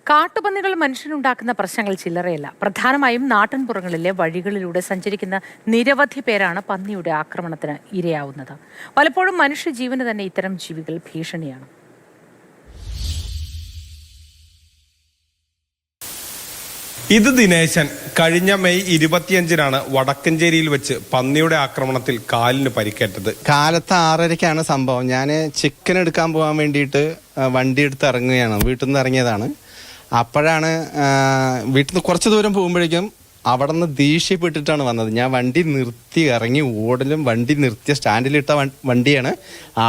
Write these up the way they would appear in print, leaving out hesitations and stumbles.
കാട്ടുപന്നികൾ മനുഷ്യനുണ്ടാക്കുന്ന പ്രശ്നങ്ങൾ ചില്ലറയല്ല. പ്രധാനമായും നാട്ടിൻപുറങ്ങളിലെ വഴികളിലൂടെ സഞ്ചരിക്കുന്ന നിരവധി പേരാണ് പന്നിയുടെ ആക്രമണത്തിന് ഇരയാവുന്നത്. പലപ്പോഴും മനുഷ്യജീവന് തന്നെ ഇത്തരം ജീവികൾ ഭീഷണിയാണ്. ഇത് ദിനേശൻ. കഴിഞ്ഞ മെയ് 25-നാണ് വടക്കഞ്ചേരിയിൽ വെച്ച് പന്നിയുടെ ആക്രമണത്തിൽ കാലിന് പരിക്കേറ്റത്. കാലത്ത് 6:30-ക്കാണ് സംഭവം. ഞാൻ ചിക്കൻ എടുക്കാൻ പോകാൻ വേണ്ടിയിട്ട് വണ്ടി എടുത്ത് ഇറങ്ങുകയാണ്. വീട്ടിൽ നിന്ന് ഇറങ്ങിയതാണ്. അപ്പോഴാണ് വീട്ടിൽ നിന്ന് കുറച്ച് ദൂരം പോകുമ്പോഴേക്കും അവിടെ നിന്ന് ദേഷ്യപ്പെട്ടിട്ടാണ് വന്നത്. ഞാൻ വണ്ടി നിർത്തി ഇറങ്ങി ഓടലും വണ്ടി നിർത്തിയ സ്റ്റാൻഡിലിട്ട വണ്ടിയാണ്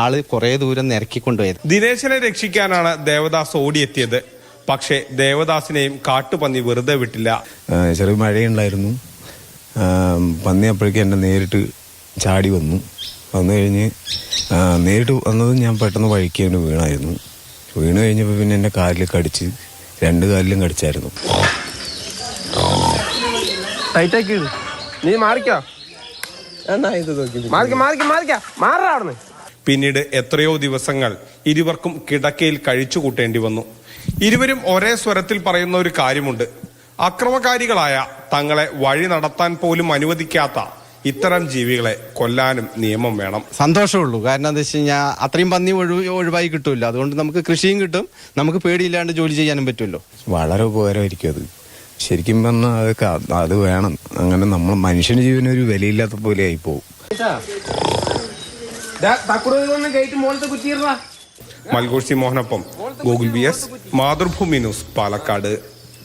ആള് കുറേ ദൂരം നിരക്കിക്കൊണ്ടുപോയത്. ദിനേശനെ രക്ഷിക്കാനാണ് ദേവദാസ് ഓടിയെത്തിയത്. പക്ഷേ ദേവദാസിനെയും കാട്ടുപന്നി വെറുതെ വിട്ടില്ല. ചെറിയ മഴയുണ്ടായിരുന്നു. പന്നി അപ്പോഴേക്കും എന്നെ നേരിട്ട് ചാടി വന്നു കഴിഞ്ഞ് നേരിട്ട് വന്നത് ഞാൻ പെട്ടെന്ന് വഴിക്ക് വീണായിരുന്നു. വീണ് കഴിഞ്ഞപ്പോൾ പിന്നെ എൻ്റെ കാലിൽ കടിച്ച് 2 കാലിലും കടിച്ചായിരുന്നു. പിന്നീട് എത്രയോ ദിവസങ്ങൾ ഇരുവർക്കും കിടക്കയിൽ കഴിച്ചുകൂട്ടേണ്ടി വന്നു. ഇരുവരും ഒരേ സ്വരത്തിൽ പറയുന്ന ഒരു കാര്യമുണ്ട്: അക്രമകാരികളായ തങ്ങളെ വഴി നടത്താൻ പോലും അനുവദിക്കാത്ത ഇത്തരം ജീവികളെ കൊല്ലാനും നിയമം വേണം. സന്തോഷമുള്ളൂ. കാരണം എന്താ വെച്ച് കഴിഞ്ഞാൽ അത്രയും പന്നി ഒഴിവായി കിട്ടുമല്ലോ. അതുകൊണ്ട് നമുക്ക് കൃഷിയും കിട്ടും, നമുക്ക് പേടിയില്ലാണ്ട് ജോലി ചെയ്യാനും പറ്റുമല്ലോ. വളരെ ഉപകാരമായിരിക്കും അത്. ശരിക്കും പറഞ്ഞാൽ അത് വേണം. അങ്ങനെ നമ്മൾ മനുഷ്യന്റെ ജീവന് ഒരു വിലയില്ലാത്ത പോലെ ആയി പോകും. മൽഗോഷി മോഹനൊപ്പം Google BS, Mathrubhumi news, Palakkad.